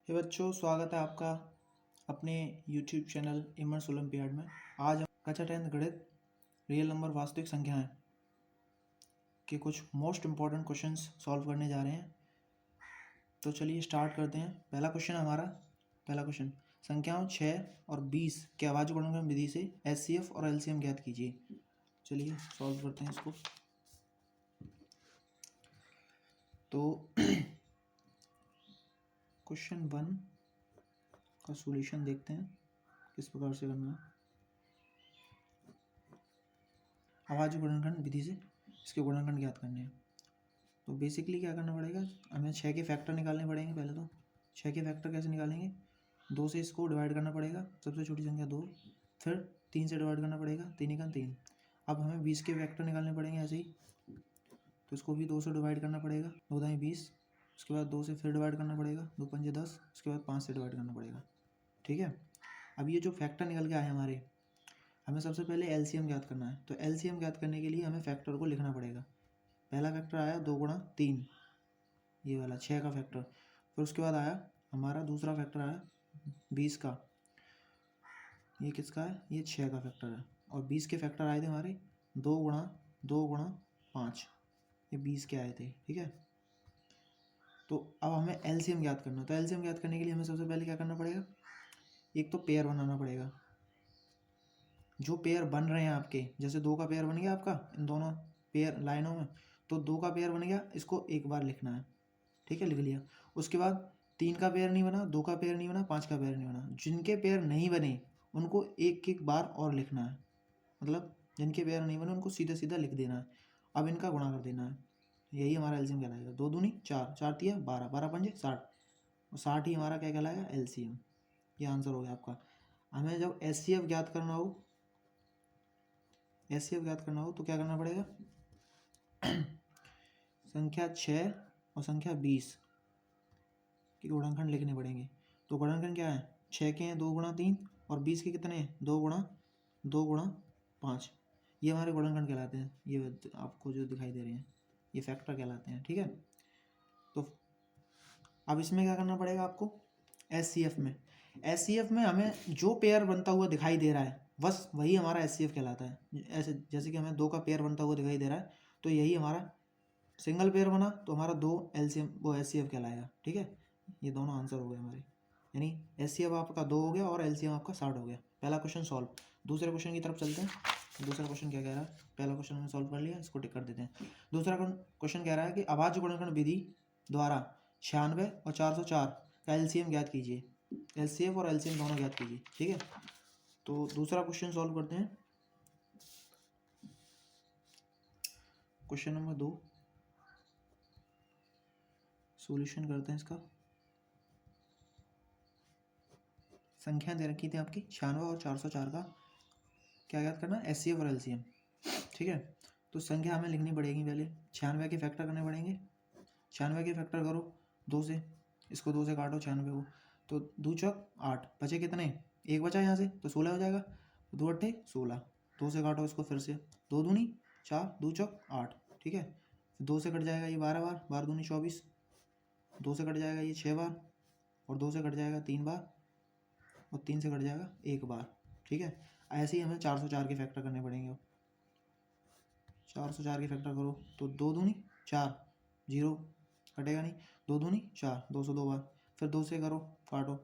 हे बच्चों, स्वागत है आपका अपने YouTube चैनल इमर्स ओलंपियाड में। आज हम कक्षा 10 गणित रियल नंबर वास्तविक संख्याएं के कुछ मोस्ट इम्पॉर्टेंट क्वेश्चंस सॉल्व करने जा रहे हैं। तो चलिए स्टार्ट करते हैं। पहला क्वेश्चन, संख्याओं 6 और 20 के अभाज्य गुणनखंड विधि से HCF और LCM ज्ञात कीजिए। चलिए सॉल्व करते हैं इसको। तो क्वेश्चन 1 का सॉल्यूशन देखते हैं किस प्रकार से करना है। अभाज्य गुणनखंड विधि से इसके गुणनखंड ज्ञात करने हैं। तो बेसिकली क्या करना पड़ेगा, हमें 6 के फैक्टर निकालने पड़ेंगे। पहले तो 6 के फैक्टर कैसे निकालेंगे, 2 से इसको डिवाइड करना पड़ेगा, सबसे छोटी संख्या 2, फिर 3 से डिवाइड करना पड़ेगा, 3 का 3। अब हमें 20 के फैक्टर निकालने पड़ेंगे ऐसे ही, तो इसको भी 2 से डिवाइड करना पड़ेगा, 2 दाएँ 20, उसके बाद 2 से फिर डिवाइड करना पड़ेगा, 2 पंजे 10, उसके बाद 5 से डिवाइड करना पड़ेगा। ठीक है। अब ये जो फैक्टर निकल के आए हमारे, हमें सबसे पहले LCM ज्ञात करना है। तो LCM ज्ञात करने के लिए हमें फैक्टर को लिखना पड़ेगा। पहला फैक्टर आया 2 गुणा 3, ये वाला 6 का फैक्टर। फिर उसके बाद आया हमारा दूसरा फैक्टर आया 20 का, ये किसका है, ये 6 का फैक्टर है। और 20 के फैक्टर आए थे हमारे 2 गुणा 5, ये 20 के आए थे। ठीक है। तो अब हमें LCM ज्ञात करना है। तो LCM ज्ञात करने के लिए हमें सबसे पहले क्या करना पड़ेगा, एक तो पेयर बनाना पड़ेगा। जो पेयर बन रहे हैं आपके, जैसे 2 का पेयर बन गया आपका इन दोनों पेयर लाइनों में, तो 2 का पेयर बन गया, इसको एक बार लिखना है। ठीक है, लिख लिया। उसके बाद 3 का पेयर नहीं बना, 2 का पेयर नहीं बना, 5 का पेयर नहीं बना। जिनके पेयर नहीं बने उनको एक एक बार और लिखना है, मतलब जिनके पेयर नहीं बने उनको सीधा सीधा लिख देना है। अब इनका गुणा कर देना है, यही हमारा एलसीएम कहलाएगा। 2 दूनी 4, 4 तिया 12, 12 पंजे 60, और 60 ही हमारा क्या कहलाएगा, एलसीएम। ये आंसर हो गया आपका। हमें जब एचसीएफ ज्ञात करना हो तो क्या करना पड़ेगा, संख्या 6 और संख्या 20 के गुणनखंड लिखने पड़ेंगे। तो गुणनखंड क्या है, 6 के हैं 2 गुणा 3, और 20 के कितने हैं, 2 गुणा 5। ये हमारे गुणनखंड कहलाते हैं। ये आपको जो दिखाई दे रहे हैं ये फैक्टर कहलाते हैं। ठीक है। तो अब इसमें क्या करना पड़ेगा आपको, एचसीएफ में हमें जो पेयर बनता हुआ दिखाई दे रहा है बस वही हमारा एचसीएफ कहलाता है। ऐसे जैसे कि हमें 2 का पेयर बनता हुआ दिखाई दे रहा है, तो यही हमारा सिंगल पेयर बना, तो हमारा 2 एलसीएम वो एचसीएफ कहलाएगा। ठीक है। ये दोनों आंसर हो गए हमारे, यानी एचसीएफ आपका 2 हो गया और एलसीएम आपका 60 हो गया। पहला क्वेश्चन सॉल्व। दूसरे क्वेश्चन की तरफ चलते हैं। दूसरा क्वेश्चन क्या कह रहा है, पहला क्वेश्चन हमने सॉल्व कर लिया, इसको टिक कर देते हैं। दूसरा क्वेश्चन कह रहा है कि अभाज्य गुणनखंड विधि द्वारा 96 और 404 का एलसीएम ज्ञात कीजिए। एलसीएफ और एलसीएम दोनों ज्ञात कीजिए। ठीक है। तो दूसरा क्वेश्चन सॉल्व करते हैं। क्वेश्चन नंबर 2 सॉल्यूशन करते हैं इसका। संख्या दे रखी थी आपकी 96 और 404 का क्या याद करना, एचसीएफ और एलसीएम। ठीक है। तो संख्या हमें लिखनी पड़ेगी। पहले 96 के फैक्टर करने पड़ेंगे। 96 के फैक्टर करो 2 से, इसको 2 से काटो 96 को, तो 2 चौक 8, बचे कितने, एक बचा यहाँ से तो 16 हो जाएगा, 2 अट्ठे 16, 2 से काटो इसको फिर से, 2 दूनी 4, 2 चौक 8। ठीक है। 2 से कट जाएगा ये 12 बार, 12 दूनी 24, 2 से कट जाएगा ये 6 बार, और 2 से कट जाएगा 3 बार, और 3 से कट जाएगा 1 बार। ठीक है। ऐसे ही हमें 404 के फैक्टर करने पड़ेंगे। 404 के फैक्टर करो तो 2 दूनी 4, 0 कटेगा नहीं, 2 दूनी 4, 202 बार, फिर 2 से करो काटो,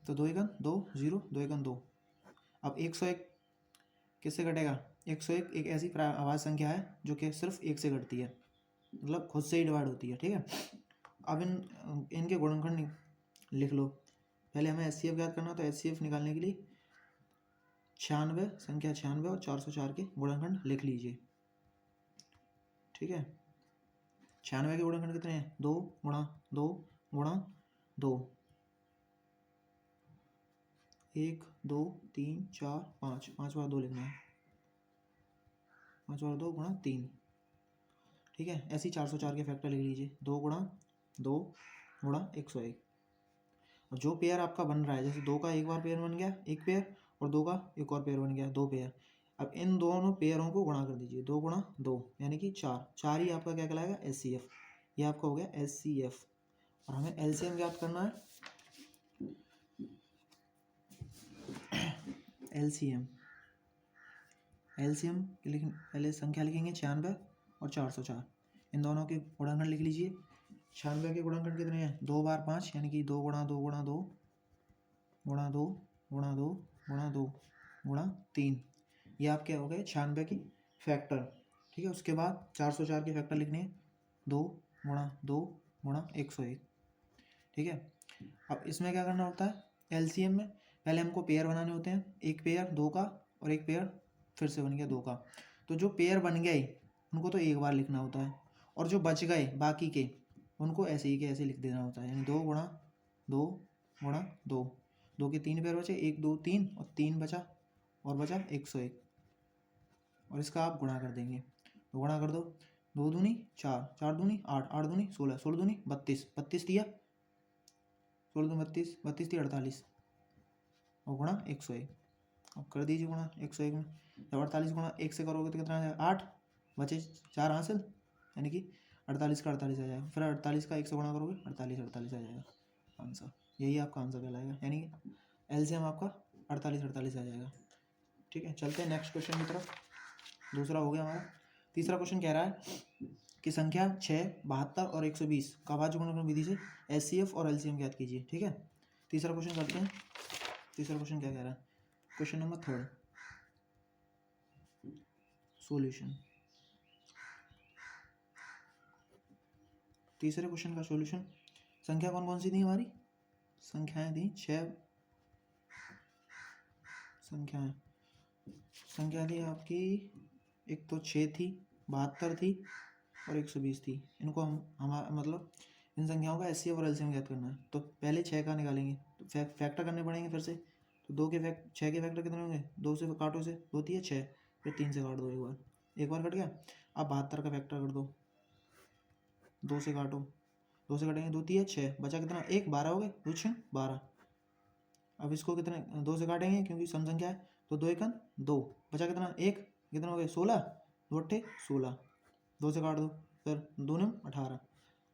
तो 2 एकन 2, 0, 2 एकन 2। अब 101 किससे कटेगा, 101 एक ऐसी अभाज्य संख्या है जो कि सिर्फ 1 से कटती है, मतलब खुद से ही डिवाइड होती है। ठीक है। अब इनके गुणनखंड लिख लो। पहले हमें एचसीएफ ज्ञात करना, तो एचसीएफ निकालने के लिए 96 संख्या 96 और 404 के गुणनखंड लिख लीजिए। ठीक है। 96 के गुणनखंड कितने हैं, 2 गुणा 2 गुणा 2, 1 2 3 4 5, 5 बार 2 लिखना है, 5 बार 2 गुणा 3। ठीक है। ऐसे ही 404 के फैक्टर लिख लीजिए, 2 गुणा 2 गुणा 101। और जो पेयर आपका बन रहा है, जैसे 2 का एक बार पेयर बन गया एक पेयर, और 2 का एक और पेयर बन गया 2 पेयर। अब इन दोनों पेयरों को गुणा कर दीजिए, 2 गुणा 2 यानी कि 4, 4 ही आपका क्या कहलाएगा, एचसीएफ। ये आपका हो गया एचसीएफ। और हमें एलसीएम ज्ञात करना है। एलसीएम लिख, पहले संख्या लिखेंगे 96 और 404, इन दोनों के गुणनखंड लिख लीजिए। 96 के गुणनखंड कितने हैं? 2 बार 5, यानी कि 2 गुणा 2 गुणा 2 गुणा 2 गुणा 2 गुणा 2 गुणा 3, ये आपके हो गए 96 की फैक्टर। ठीक है, उसके बाद 404 के फैक्टर लिखने हैं 2 गुणा 2 गुणा 101। ठीक है, अब इसमें क्या करना होता है? एलसीएम में पहले हमको पेयर बनाने होते हैं, एक पेयर 2 का और एक पेयर फिर से बन गया 2 का। तो जो पेयर बन गए उनको तो एक बार लिखना होता है, और जो बच गए बाकी के उनको ऐसे ही के ऐसे लिख देना होता है, यानी 2 गुणा 2 गुणा 2, 2 के 3 पेयर बचे, 1 2 3 और 3 बचा और बचा 101, और इसका आप गुणा कर देंगे। तो गुणा कर दो, 2 दूनी 4, 4 दूनी 8, 8 दूनी 16, 16 दूनी 32, 32 दिया 16 दूनी 32, 32 दिया 48 और गुणा 101। अब कर दीजिए गुणा 101 में। जब 48 गुणा 1 से करोगे तो कितना आ जाएगा? 8 बचे 4 हासिल, यानी कि 48 का 48 आ जाएगा। फिर 48 का 1 से गुणा करोगे 48 48 आ जाएगा आंसर। यही आपका आंसर कहलाएगा, यानी कि एलसीएम आपका 48 48 आ जाएगा। ठीक है, चलते हैं नेक्स्ट क्वेश्चन की तरफ। दूसरा हो गया हमारा। तीसरा क्वेश्चन कह रहा है कि संख्या 6, 72 और 120 का अभाज्य गुणनखंड विधि से एचसीएफ और एलसीएम ज्ञात कीजिए। ठीक है, तीसरा क्वेश्चन करते हैं। तीसरा क्वेश्चन क्या कह रहा है? Question number 3, solution. तीसरे क्वेश्चन का सॉल्यूशन। संख्या कौन कौन सी थी हमारी? संख्याएं थी 6 संख्याएं। संख्या थी आपकी, एक तो 6 थी, 72 थी और 120 थी। इनको हम हमारा मतलब इन संख्याओं का एचसीएफ और एलसीएम ज्ञात करना है। तो पहले 6 का निकालेंगे, तो फैक्टर करने पड़ेंगे फिर से। तो 6 के फैक्टर कितने होंगे? 2 से काटो, से 2 थी 6, फिर 3 से काट दो, एक बार कट गया। अब 72 का फैक्टर कर दो, 2 से काटो, 2 से कटेंगे 2 थी 6, बचा कितना? 1, 12 हो गए, 2 6 12। अब इसको कितने 2 से काटेंगे क्योंकि सम संख्या है, तो 2 1 2, बचा कितना? 1, कितना हो गए? 16, 2 8 16, 2 से काट दो, फिर 2 9 18।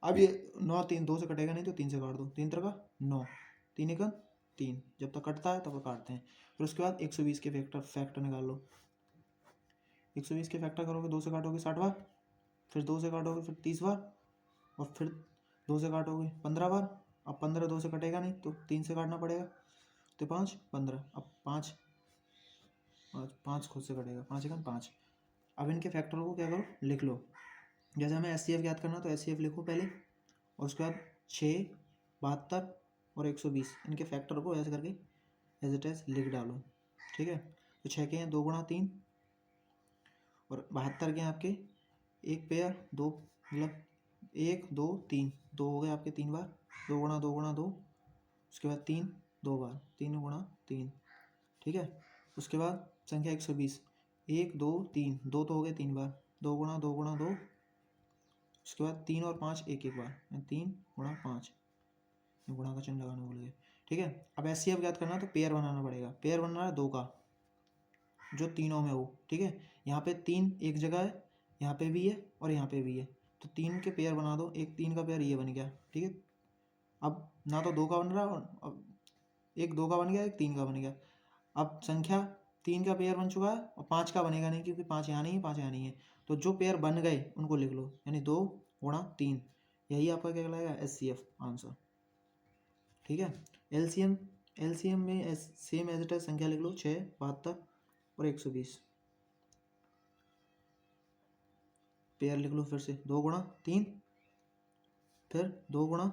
अब ये 9 3 2 से कटेगा नहीं, तो 3 से काट दो, 3 3 9, 3 1 3, जब तक कटता है तब तक काटते हैं। फिर उसके बाद 120 के फैक्टर निकाल लो। 120 के फैक्टर करोगे, 2 से काटोगे 60 बार, फिर 2 से काटोगे फिर 30 बार, और फिर 2 से काटोगे 15 बार। अब 15 2 से कटेगा नहीं, तो 3 से काटना पड़ेगा, तो 5 15। अब 5 खुद से कटेगा, 5 1 5। अब इनके फैक्टर को क्या करो? लिख लो। जैसे हमें एचसीएफ ज्ञात करना, तो एचसीएफ लिखो पहले, और उसके बाद 6, 72 और 120 इनके फैक्टर को ऐसे करके एज इट एज लिख डालो। ठीक है, तो 6 के हैं 2 गुणा 3, और 72 के हैं आपके एक पेयर 2, मतलब 1 2 3, 2 हो गए आपके 3 बार, 2 गुणा 2 गुणा 2, उसके बाद 3 2 बार, 3 गुणा 3। ठीक है, उसके बाद संख्या 120, 1 2 3, 2 तो हो गए 3 बार, 2 गुणा 2 गुणा 2, उसके बाद 3 और 5 एक एक बार, 3 गुणा 5, गुणा का चिन्ह लगाना भूल गए। ठीक है, अब एचसीएफ ज्ञात करना, तो पेयर बनाना पड़ेगा। पेयर बन रहा है 2 का, जो तीनों में हो। ठीक है, यहाँ पे 3 एक जगह है, यहाँ पे भी है और यहाँ पे भी है, तो 3 के पेयर बना दो। एक 3 का पेयर ये बन गया। ठीक है, अब ना तो 2 का बन रहा है, अब एक 2 का बन गया, एक 3 का बन गया। अब संख्या 3 का पेयर बन चुका है, और 5 का बनेगा नहीं, क्योंकि 5 यहाँ नहीं है, 5 यहाँ नहीं है। तो जो पेयर बन गए उनको लिख लो, यानी 2 गुणा 3, यही आपका क्या कहलाएगा? HCF answer. ठीक है, एलसीएम में सेम एज इट इज संख्या लिख लो, 6 72 और 120। पेयर लिख लो फिर से, 2 गुणा 3, फिर 2 गुणा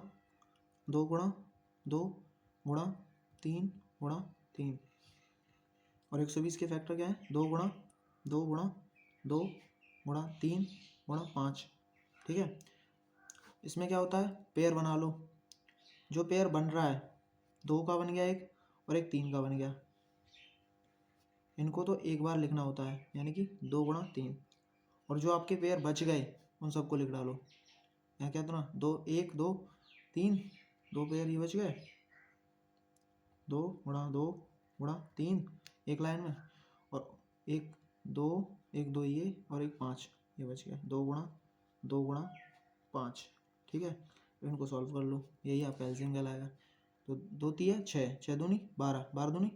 2 गुणा 2 गुणा 3 गुणा 3, और 120 के फैक्टर क्या है? 2 गुणा 2 गुणा 2 गुणा 3 गुणा 5। ठीक है, इसमें क्या होता है? पेयर बना लो। जो पेयर बन रहा है, 2 का बन गया एक, और एक 3 का बन गया, इनको तो एक बार लिखना होता है, यानी कि 2 गुणा 3। और जो आपके पेयर बच गए उन सबको लिख डालो। यहाँ क्या था? 2 1 2 3, 2 पेयर ये बच गए, 2 गुणा 2 गुणा 3 एक लाइन में, और 1 2 1 2 ये, और एक 5 ये बच गया, 2 गुणा 5। ठीक है, इनको सॉल्व कर लो, यही आपका एलसीएम कहलाएगा। तो 2 3 6, 6 दूनी 12, 12 दूनी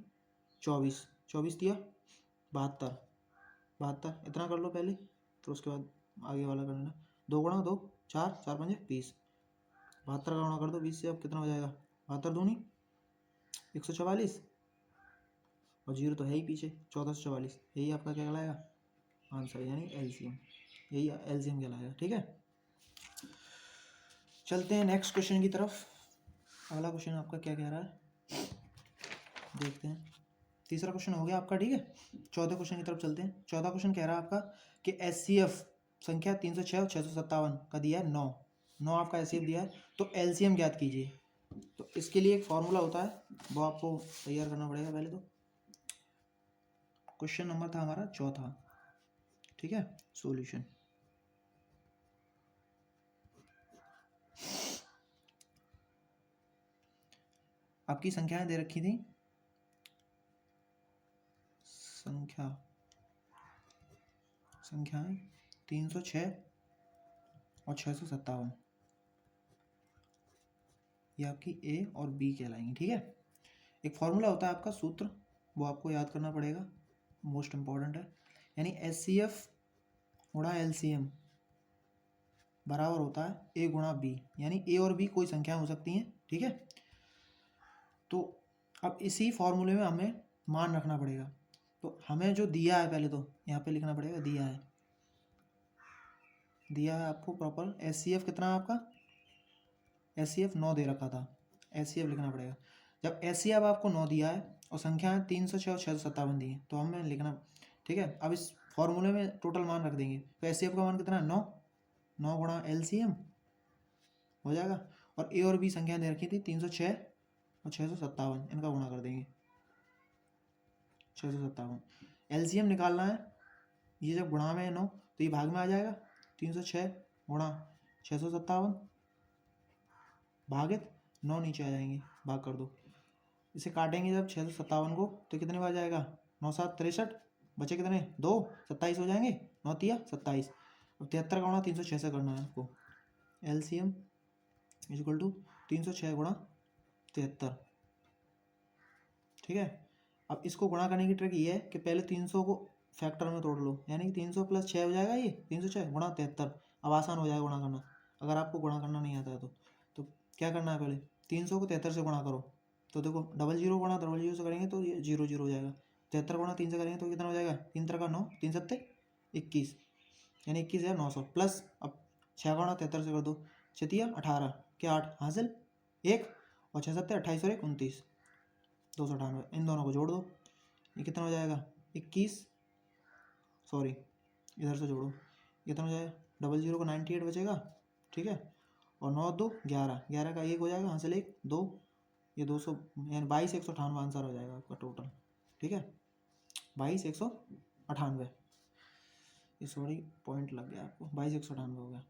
24, 24 दिया 72, 72 इतना कर लो पहले, तो उसके बाद आगे वाला कर लेना। 2 गुणा 2 4, 4 पंजे 20, 72 का गुणा कर दो 20 से, अब कितना हो जाएगा 72 दूनी 144, और जीरो तो है ही पीछे 1444, यही आपका क्या कहलाएगा आंसर, यानी एलसीएम, यही एलसीएम कहलाएगा। ठीक है, चलते हैं नेक्स्ट क्वेश्चन की तरफ। अगला क्वेश्चन आपका क्या कह रहा है देखते हैं। तीसरा क्वेश्चन हो गया आपका। ठीक है, चौथे क्वेश्चन की तरफ चलते हैं। चौथा क्वेश्चन कह रहा है आपका कि एचसीएफ संख्या 306 और 657 का दिया है 9, 9 आपका एचसीएफ दिया है, तो एलसीएम ज्ञात कीजिए। तो इसके लिए एक फॉर्मूला होता है, वो आपको तैयार करना पड़ेगा पहले। तो क्वेश्चन नंबर था हमारा चौथा। ठीक है, सॉल्यूशन आपकी संख्याएं दे रखी थी, संख्याएं 306 और 657, ये आपकी ए और बी कहलाएंगी। ठीक है, एक फॉर्मूला होता है आपका सूत्र, वो आपको याद करना पड़ेगा, मोस्ट इंपॉर्टेंट है। यानी एचसीएफ गुणा एलसीएम बराबर होता है ए गुणा बी, यानी ए और बी कोई संख्या हो सकती हैं। ठीक है, तो अब इसी फॉर्मूले में हमें मान रखना पड़ेगा। तो हमें जो दिया है पहले तो यहाँ पे लिखना पड़ेगा, दिया है आपको प्रॉपर एचसीएफ कितना है आपका, एचसीएफ 9 दे रखा था, एचसीएफ लिखना पड़ेगा। जब एचसीएफ आपको 9 दिया है और संख्या 306 और 657 दी है, तो हमें लिखना। ठीक है, अब इस फॉर्मूले में टोटल मान रख देंगे, तो एचसीएफ का मान कितना है 9, 9 गुणा एलसीएम हो जाएगा, और ए और बी संख्या दे रखी थी 306 और 657, इनका गुणा कर देंगे 657। एलसीएम निकालना है, ये जब गुणा में है 9 तो ये भाग में आ जाएगा, 306 गुणा 657 भागित 9 नीचे आ जाएंगे, भाग कर दो। इसे काटेंगे जब 657 को, तो कितने बार जाएगा 9 7 63, बचे कितने 2, 27 हो जाएंगे, 9 तिया 27। अब 73 का गुणा 306 से करना है आपको, एलसीएम इज इक्वल टू 306 गुणा 73। ठीक है, अब इसको गुणा करने की ट्रिक ये है कि पहले 300 को फैक्टर में तोड़ लो, यानी कि 300 प्लस 6 हो जाएगा, ये 306 गुणा 73। अब आसान हो जाएगा गुणा करना, अगर आपको गुणा करना नहीं आता है तो क्या करना है, पहले 300 को 73 से गुणा करो, तो देखो 00 गुणा 00 से करेंगे तो ये 00 हो जाएगा। 73 गुणा 3 से करेंगे तो कितना हो जाएगा, 3 3 का 9, 3 7 21, यानी 21,900 प्लस, अब 6 गुणा 73 से कर दो, 6 18 के 8 हासिल 1, और 6 7 28 और 1 29, 298, इन दोनों को जोड़ दो, ये कितना हो जाएगा 21, सॉरी इधर से जोड़ो, कितना हो जाएगा 00 को 98 बचेगा। ठीक है, और 9 2 11, 11 का 1 हो जाएगा, हासिल 1 2, ये 200, यानी 22,198 आंसर हो जाएगा आपका टोटल। ठीक है, 22,198, ये सॉरी पॉइंट लग गया आपको, 22,198 हो गया।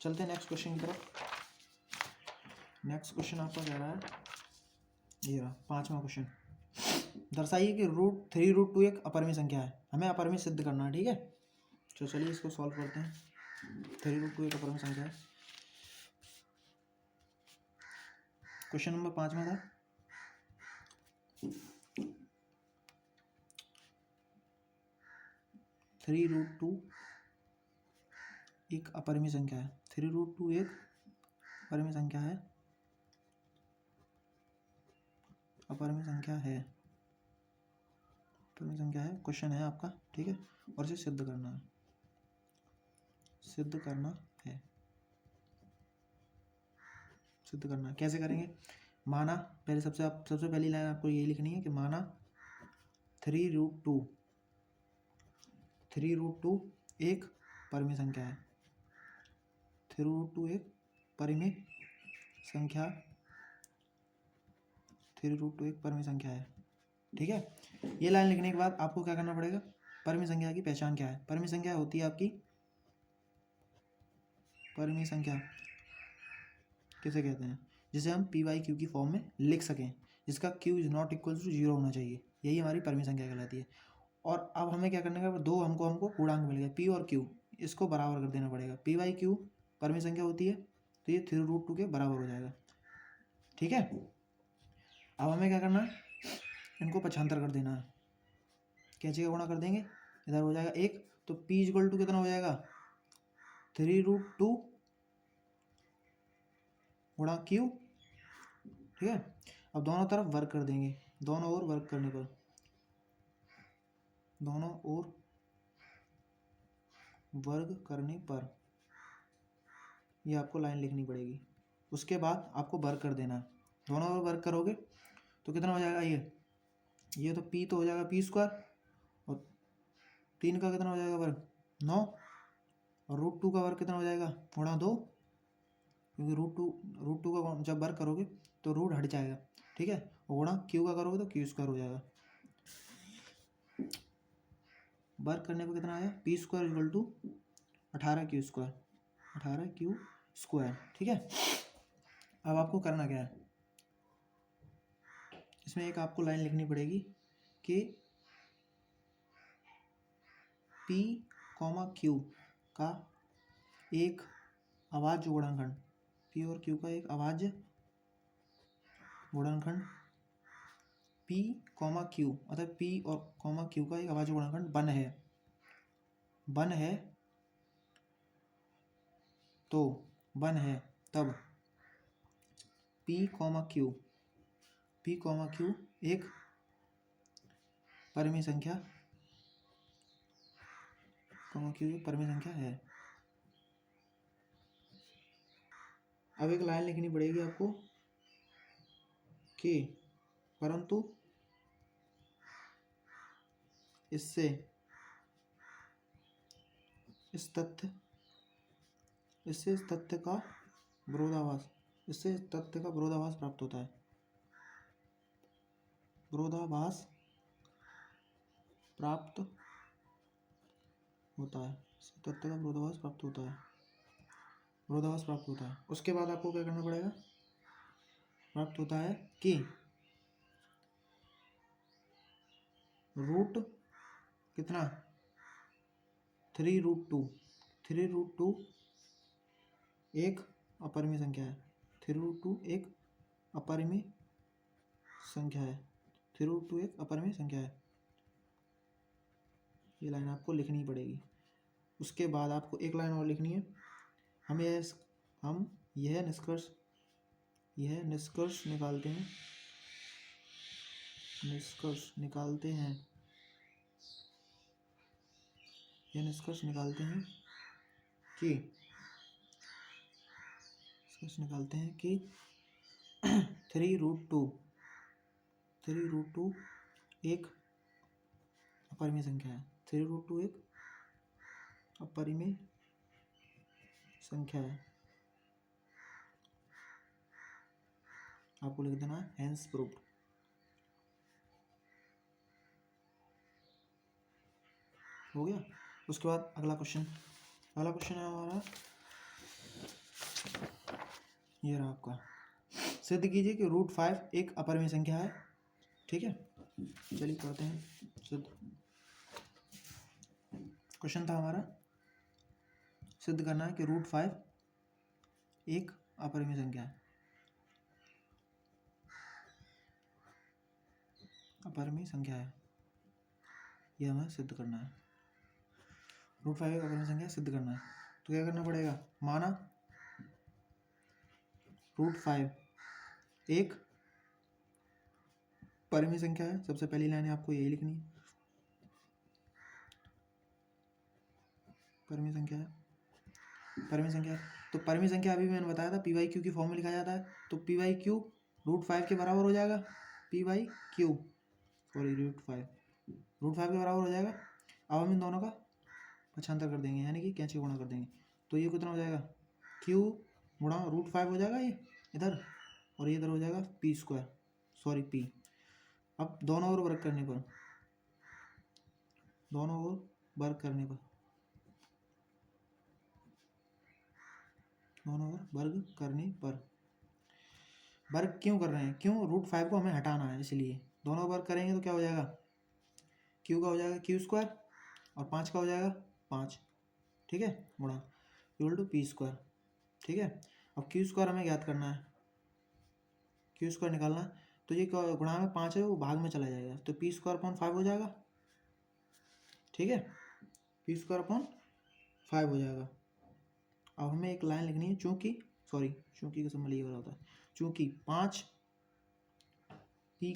चलते हैं नेक्स्ट क्वेश्चन की तरफ। नेक्स्ट क्वेश्चन आपका कह रहा है, ये रहा 5वां क्वेश्चन, दर्शाइए कि √3√2 एक अपरिमेय संख्या है, हमें अपरिमेय सिद्ध करना है। ठीक है, तो चलिए इसको सॉल्व करते हैं। 3√2 एक अपरिमेय संख्या है, क्वेश्चन नंबर 5 में था 3√2 एक अपरिमेय संख्या है, 3√2 एक अपरिमेय संख्या है, अपरिमेय संख्या है, अपरिमेय संख्या है, क्वेश्चन है आपका। ठीक है, और इसे सिद्ध करना है, सिद्ध करना है, सिद्ध करना है। कैसे करेंगे, माना पहले सबसे पहली लाइन आपको यही लिखनी है कि माना 3√2 एक परिमेय संख्या है, 3√2 एक परिमेय संख्या, 3√2 एक परिमेय संख्या है। ठीक है, ये लाइन लिखने के बाद आपको क्या करना पड़ेगा, परिमेय संख्या की पहचान क्या है। परिमेय संख्या होती है आपकी, परिमेय संख्या किसे कहते हैं, जिसे हम p/q की फॉर्म में लिख सकें, जिसका q is not equal to 0 होना चाहिए, यही हमारी परिमेय संख्या कहलाती है। और अब हमें क्या करने का, दो हमको पूर्णांक मिल गया p और q, इसको बराबर कर देना पड़ेगा। p/q परिमेय संख्या होती है, तो ये 3√2 के बराबर हो जाएगा। ठीक है, अब हमें क्या करना है, इनको पक्षांतर कर देना है, कैंची का गुणा कर देंगे, इधर हो जाएगा 1, तो p इक्वल टू कितना हो जाएगा 3√2 गुणा q, ठीक है। अब दोनों तरफ वर्क कर देंगे, दोनों ओर वर्क करने पर, दोनों ओर वर्ग करने पर ये आपको लाइन लिखनी पड़ेगी। उसके बाद आपको वर्क कर देना है, दोनों ओर वर्क करोगे तो कितना हो जाएगा, ये तो p तो हो जाएगा p², और 3 का कितना हो जाएगा वर्ग 9, और √2 का वर्ग कितना हो जाएगा गुणा 2, क्योंकि √2 का जब वर्ग करोगे तो रूट हट जाएगा, ठीक है, और गुणा q का करोगे तो q² हो जाएगा। वर्क करने पर कितना आया p² equal to 18q², 18q², ठीक है। अब आपको करना क्या है, इसमें एक आपको लाइन लिखनी पड़ेगी कि p, q का एक अभाज्य गुणनखंड, p और q का एक अभाज्य गुणनखंड p, q, अतः p और q का एक अभाज्य गुणनखंड बन है तो बन है तब p, q एक परिमेय संख्या, q एक परिमेय संख्या है। अब एक लाइन लिखनी पड़ेगी आपको कि परंतु इससे इस तथ्य का विरोधाभास, इससे इस तथ्य का विरोधाभास प्राप्त होता है, विरोधाभास प्राप्त होता है, तथ्य का विरोधाभास प्राप्त होता है, विरोधाभास प्राप्त होता है। उसके बाद आपको क्या करना पड़ेगा, प्राप्त होता है कि रूट कितना 3√2 एक अपरिमेय संख्या है, 3√2 एक अपरिमेय संख्या है, 3√2 एक अपरिमेय संख्या है। ये लाइन आपको लिखनी पड़ेगी। उसके बाद आपको एक लाइन और लिखनी है, हम यह निष्कर्ष निकालते हैं कि 3√2 एक अपरिमेय संख्या है, 3√2 एक अपरिमेय संख्या है। आपको लिख देना है हेंस प्रूव्ड। हो गया। उसके बाद अगला क्वेश्चन है हमारा, ये रहा आपका, सिद्ध कीजिए कि √5 एक अपरिमेय संख्या है, ठीक है। चलिए पढ़ते हैं। सिद्ध क्वेश्चन था हमारा, सिद्ध करना है कि √5 एक अपरिमेय संख्या है, यह हमें सिद्ध करना है। √5 एक अपरिमेय संख्या सिद्ध करना है, तो क्या करना पड़ेगा, माना √5 एक परिमेय संख्या है। सबसे पहली लाइन आपको यही लिखनी है, परिमेय संख्या है। तो परिमेय संख्या अभी मैंने बताया था p/q की फॉर्म में लिखा जाता है, तो p/q √5 के बराबर हो जाएगा, p/q सॉरी √5 के बराबर हो जाएगा। अब हम इन दोनों का पक्षांतर कर देंगे, यानी कि कैंची गुणा कर देंगे, तो ये कितना हो जाएगा, q गुणा √5 हो जाएगा ये इधर, और ये इधर हो जाएगा p²। अब दोनों ओर वर्ग करने पर वर्ग क्यों कर रहे हैं, क्यों √5 को हमें हटाना है, इसलिए दोनों वर्ग करेंगे तो क्या हो जाएगा, q का हो जाएगा q² और 5 का हो जाएगा 5, ठीक है, गुणा इक्वल टू p², ठीक है। अब q² हमें ज्ञात करना है, q² निकालना है, तो ये गुणा में 5 है वो भाग में चला जाएगा, तो पी स्क्वायर अपॉन 5 हो जाएगा। ठीक है, पी स्क्वायर अपॉन 5 हो जाएगा। अब हमें एक लाइन लिखनी है, चूँकि का सिंबल ये वाला होता है, चूँकि 5 पी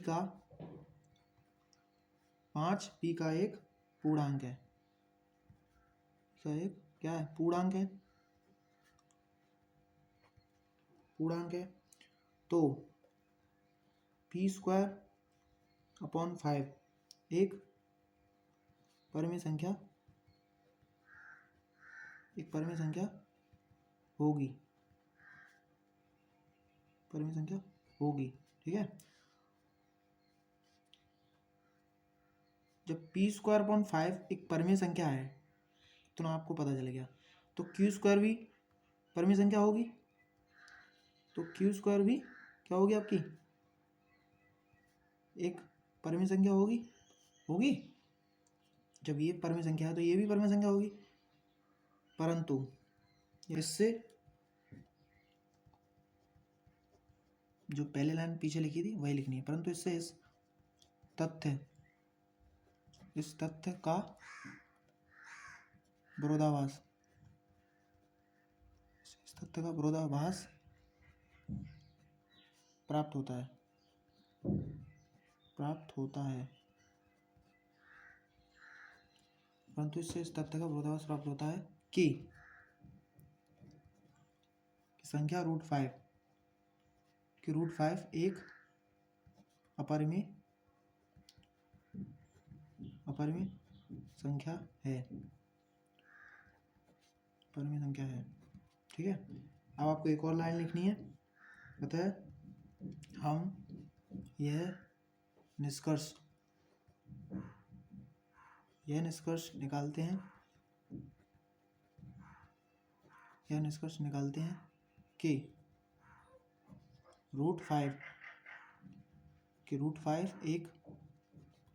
का एक पूर्णांक है, का एक क्या है, पूर्णांक है, तो पी स्क्वायर अपॉन 5 एक परिमेय संख्या होगी, ठीक है। जब पी स्क्वायर अपॉन 5 एक परिमेय संख्या है तो ना आपको पता चल गया, तो क्यू स्क्वायर भी परिमेय संख्या होगी, तो क्यू स्क्वायर भी क्या होगी आपकी, एक परिमेय संख्या होगी। जब ये परिमेय संख्या है तो ये भी परिमेय संख्या होगी, परंतु इससे जो पहले लाइन पीछे लिखी थी वही लिखनी है, परंतु इससे इस तथ्य का विरोधाभास प्राप्त होता है, परंतु इससे इस तथ्य का विरोधाभास प्राप्त होता है कि संख्या √5 एक अपरिमेय संख्या है, ठीक है। अब आपको एक और लाइन लिखनी है, अतः हम यह निष्कर्ष निकालते हैं कि √5 एक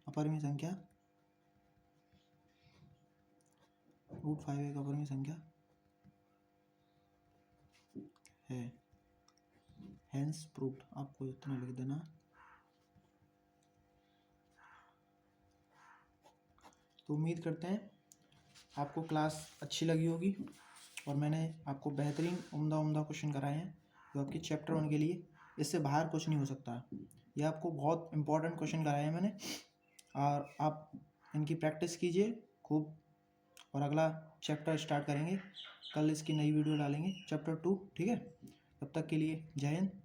अपरिमेय संख्या है, हेंस प्रूव्ड। आपको इतना लिख देना। तो उम्मीद करते हैं आपको क्लास अच्छी लगी होगी और मैंने आपको बेहतरीन उम्दा क्वेश्चन कराए हैं जो आपकी चैप्टर 1 के लिए, इससे बाहर कुछ नहीं हो सकता। ये आपको बहुत इंपॉर्टेंट क्वेश्चन कराए हैं मैंने, और आप इनकी प्रैक्टिस कीजिए खूब, और अगला चैप्टर स्टार्ट करेंगे कल, इसकी नई वीडियो डालेंगे चैप्टर 2, ठीक है। तब तक के लिए जय हिंद।